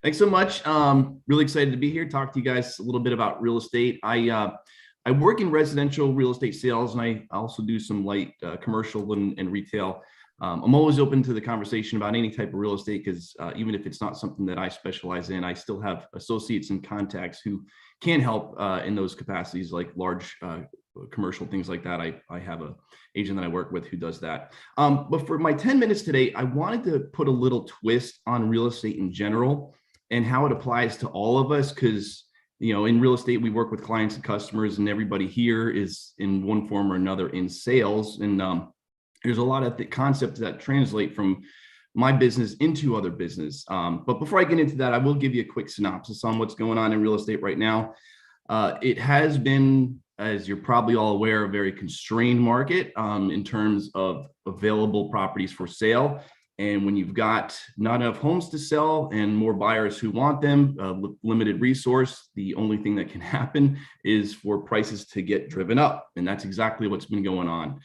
Thanks so much. Really excited to be here. Talk to you guys a little bit about real estate. I work in residential real estate sales, and I also do some light commercial and retail. I'm always open to the conversation about any type of real estate because even if it's not something that I specialize in, I still have associates and contacts who can help in those capacities, like large commercial things like that. I have a agent that I work with who does that. But for my 10 minutes today, I wanted to put a little twist on real estate in general and how it applies to all of us, because in real estate we work with clients and customers, and everybody here is in one form or another in sales, and there's a lot of the concepts that translate from my business into other business. But before I get into that, I will give you a quick synopsis on what's going on in real estate right now. It has been, as you're probably all aware, a very constrained market in terms of available properties for sale. And when you've got not enough homes to sell and more buyers who want them, limited resource, the only thing that can happen is for prices to get driven up. And that's exactly what's been going on.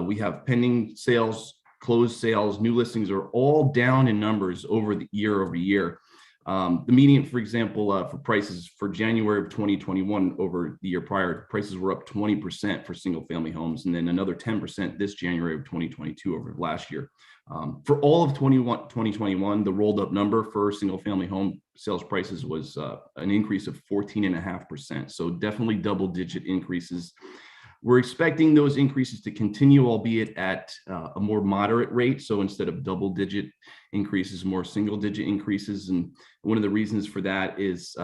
We have pending sales, closed sales, new listings are all down in numbers over the year over year. The median, for example, for prices for January of 2021 over the year prior, prices were up 20% for single family homes, and then another 10% this January of 2022 over last year. For all of 2021, the rolled up number for single family home sales prices was an increase of 14.5%. So definitely double digit increases. We're expecting those increases to continue, albeit at a more moderate rate. So instead of double digit increases, more single digit increases. And one of the reasons for that is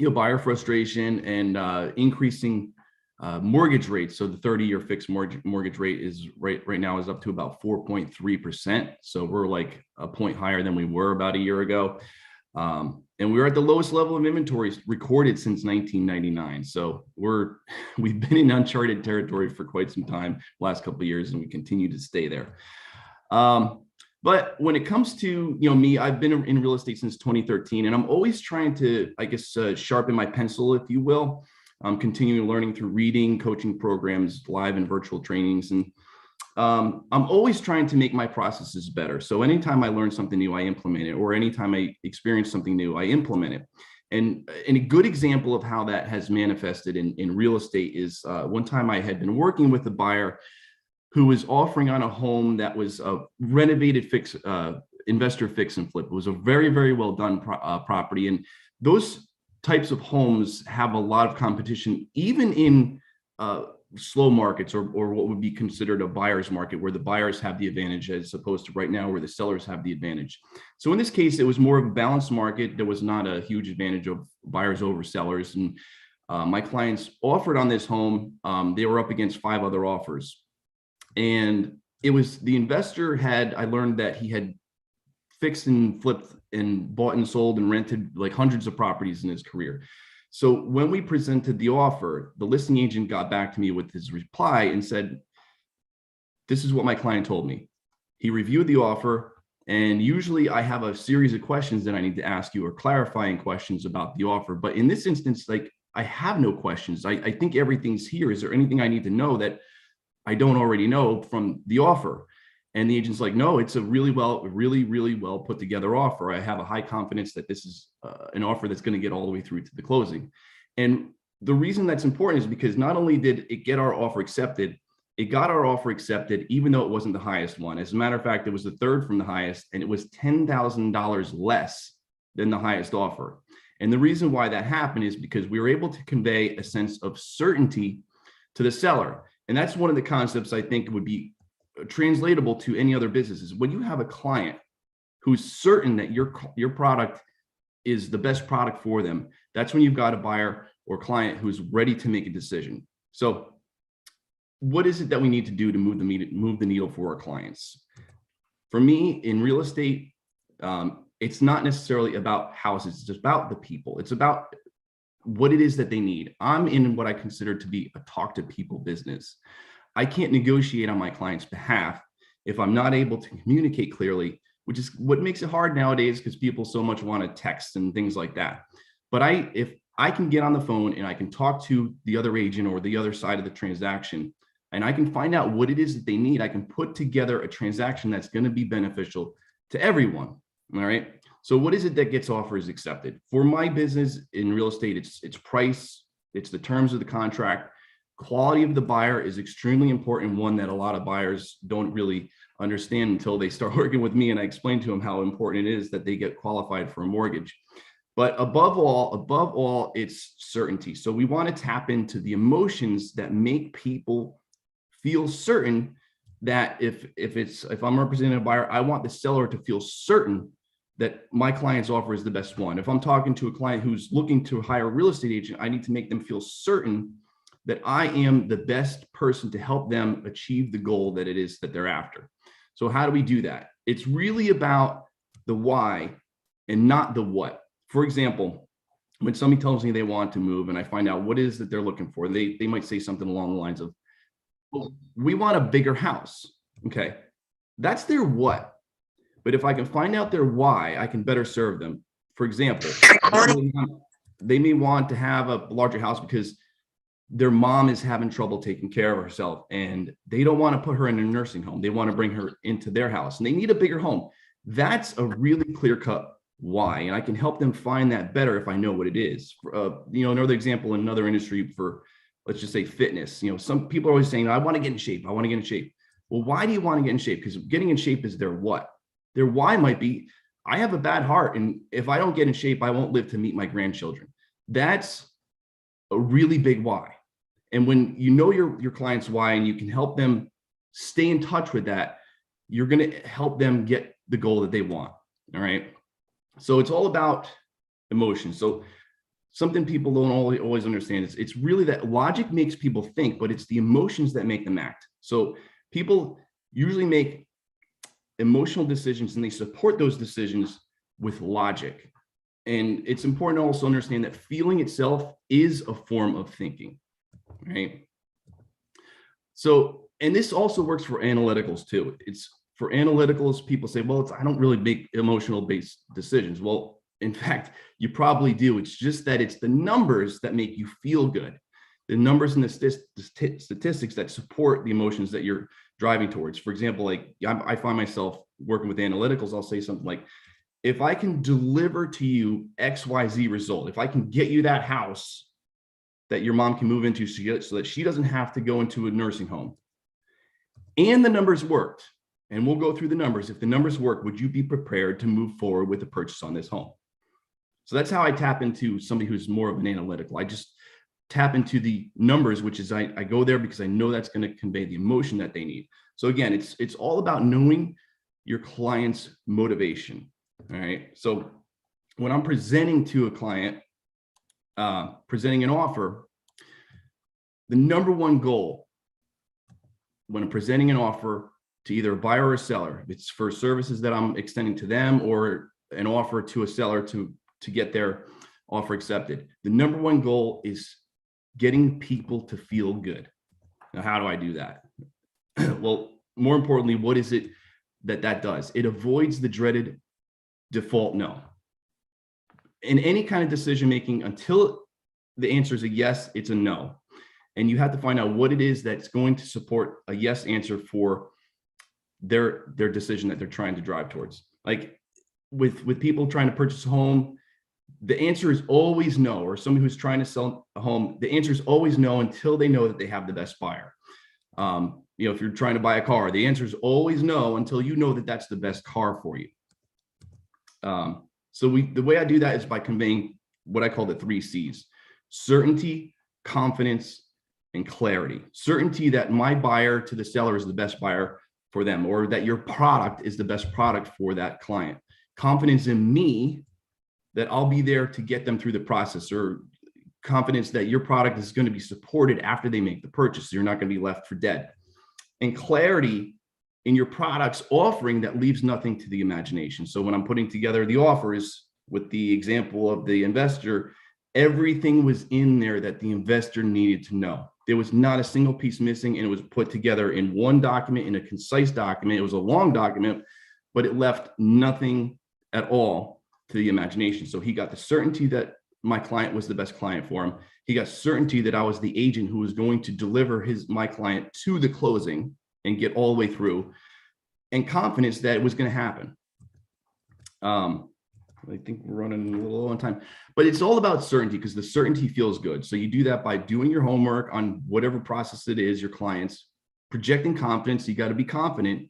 buyer frustration and increasing mortgage rates. So the 30-year fixed mortgage rate is right now is up to about 4.3%. So we're like a point higher than we were about a year ago. And we're at the lowest level of inventories recorded since 1999. So we've been in uncharted territory for quite some time, last couple of years, and we continue to stay there. But when it comes to me, I've been in real estate since 2013, and I'm always trying to, sharpen my pencil, if you will. I'm continuing learning through reading, coaching programs, live and virtual trainings, and I'm always trying to make my processes better. So anytime I learn something new, I implement it, or anytime I experience something new, I implement it. And a good example of how that has manifested in real estate is one time I had been working with a buyer who was offering on a home that was a renovated investor fix and flip. It was a very, very well done property. And those types of homes have a lot of competition, even in slow markets or what would be considered a buyer's market, where the buyers have the advantage as opposed to right now where the sellers have the advantage. So in this case, it was more of a balanced market. There was not a huge advantage of buyers over sellers. And my clients offered on this home. They were up against 5 other offers. And it was the investor I learned that he had fixed and flipped and bought and sold and rented like hundreds of properties in his career. So when we presented the offer, the listing agent got back to me with his reply and said, "This is what my client told me." He reviewed the offer, and usually I have a series of questions that I need to ask you, or clarifying questions about the offer. But in this instance, I have no questions. I think everything's here. Is there anything I need to know that I don't already know from the offer? And the agent's like, "No, it's a really well put together offer. I have a high confidence that this is an offer that's going to get all the way through to the closing." And the reason that's important is because not only did it get our offer accepted, it got our offer accepted even though it wasn't the highest one. As a matter of fact, it was the third from the highest, and it was $10,000 less than the highest offer. And the reason why that happened is because we were able to convey a sense of certainty to the seller. And that's one of the concepts I think would be translatable to any other businesses. When you have a client who's certain that your product is the best product for them, that's when you've got a buyer or client who's ready to make a decision. So what is it that we need to do to move the needle for our clients? For me, in real estate, it's not necessarily about houses. It's about the people. It's about what it is that they need. I'm in what I consider to be a talk to people business. I can't negotiate on my client's behalf if I'm not able to communicate clearly, which is what makes it hard nowadays because people so much want to text and things like that. But if I can get on the phone and I can talk to the other agent or the other side of the transaction, and I can find out what it is that they need, I can put together a transaction that's going to be beneficial to everyone. All right. So what is it that gets offers accepted? For my business in real estate, it's price, it's the terms of the contract. Quality of the buyer is extremely important, one that a lot of buyers don't really understand until they start working with me and I explain to them how important it is that they get qualified for a mortgage. But above all, it's certainty. So we want to tap into the emotions that make people feel certain that if I'm representing a buyer, I want the seller to feel certain that my client's offer is the best one. If I'm talking to a client who's looking to hire a real estate agent, I need to make them feel certain that I am the best person to help them achieve the goal that it is that they're after. So how do we do that? It's really about the why and not the what. For example, when somebody tells me they want to move and I find out what it is that they're looking for, they might say something along the lines of, well, we want a bigger house. Okay, that's their what. But if I can find out their why, I can better serve them. For example, they may want to have a larger house because their mom is having trouble taking care of herself and they don't want to put her in a nursing home. They want to bring her into their house and they need a bigger home. That's a really clear-cut why, and I can help them find that better if I know what it is. Another example in another industry for, let's just say, fitness. Some people are always saying, I want to get in shape. I want to get in shape. Well, why do you want to get in shape? Because getting in shape is their what. Their why might be, I have a bad heart, and if I don't get in shape, I won't live to meet my grandchildren. That's a really big why. And when you know your client's why and you can help them stay in touch with that, you're going to help them get the goal that they want. All right. So it's all about emotion. So something people don't always understand is it's really that logic makes people think, but it's the emotions that make them act. So people usually make emotional decisions and they support those decisions with logic. And it's important to also understand that feeling itself is a form of thinking, right? So, and this also works for analyticals too. It's for analyticals, people say, well, I don't really make emotional based decisions. Well, in fact, you probably do. It's just that it's the numbers that make you feel good. The numbers and the statistics that support the emotions that you're driving towards. For example, like I find myself working with analyticals, I'll say something like, if I can deliver to you XYZ result, if I can get you that house that your mom can move into so that she doesn't have to go into a nursing home, and the numbers worked, and we'll go through the numbers. If the numbers work, would you be prepared to move forward with the purchase on this home? So that's how I tap into somebody who's more of an analytical. I just tap into the numbers, which is I go there because I know that's going to convey the emotion that they need. So again, it's all about knowing your client's motivation. All right. So when I'm presenting to a client, presenting an offer, the number one goal when I'm presenting an offer to either a buyer or a seller, it's for services that I'm extending to them or an offer to a seller to get their offer accepted. The number one goal is getting people to feel good. Now, how do I do that? Well, more importantly, what is it that does? It avoids the dreaded default no. In any kind of decision making, until the answer is a yes, it's a no. And you have to find out what it is that's going to support a yes answer for their decision that they're trying to drive towards. Like with people trying to purchase a home, the answer is always no. Or somebody who's trying to sell a home, the answer is always no until they know that they have the best buyer. If you're trying to buy a car, the answer is always no until you know that that's the best car for you. So the way I do that is by conveying what I call the 3 C's: certainty, confidence, and clarity. Certainty that my buyer to the seller is the best buyer for them, or that your product is the best product for that client. Confidence in me that I'll be there to get them through the process, or confidence that your product is going to be supported after they make the purchase. So you're not going to be left for dead. And clarity in your product's offering that leaves nothing to the imagination. So when I'm putting together the offers with the example of the investor, everything was in there that the investor needed to know. There was not a single piece missing, and it was put together in one document, in a concise document. It was a long document, but it left nothing at all to the imagination. So he got the certainty that my client was the best client for him. He got certainty that I was the agent who was going to deliver my client to the closing and get all the way through, and confidence that it was going to happen. I think we're running a little low on time, but it's all about certainty because the certainty feels good. So you do that by doing your homework on whatever process it is, your clients, projecting confidence. You got to be confident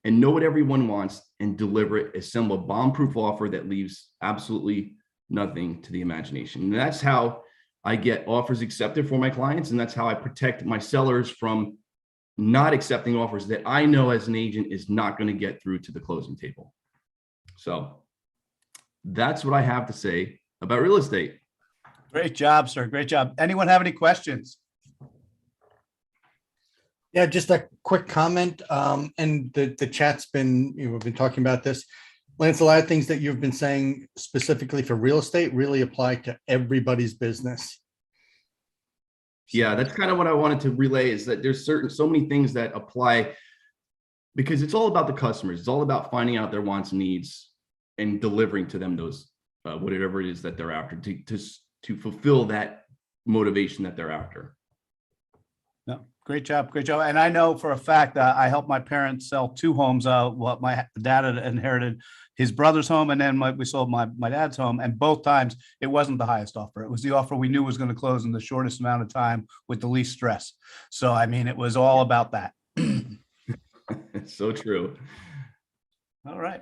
and know what everyone wants and deliver it, assemble a bomb-proof offer that leaves absolutely nothing to the imagination. And that's how I get offers accepted for my clients. And that's how I protect my sellers from not accepting offers that I know as an agent is not going to get through to the closing table. So that's what I have to say about real estate. Great job, sir. Great job. Anyone have any questions? Yeah, just a quick comment. And the chat's been, we've been talking about this. Lance, a lot of things that you've been saying specifically for real estate really apply to everybody's business. Yeah, that's kind of what I wanted to relay is that there's so many things that apply because it's all about the customers. It's all about finding out their wants and needs and delivering to them those, whatever it is that they're after to fulfill that motivation that they're after. No, great job. Great job. And I know for a fact that I helped my parents sell 2 homes. What my dad had inherited his brother's home, and then we sold my dad's home. And both times it wasn't the highest offer. It was the offer we knew was going to close in the shortest amount of time with the least stress. So, I mean, it was all about that. It's so true. All right.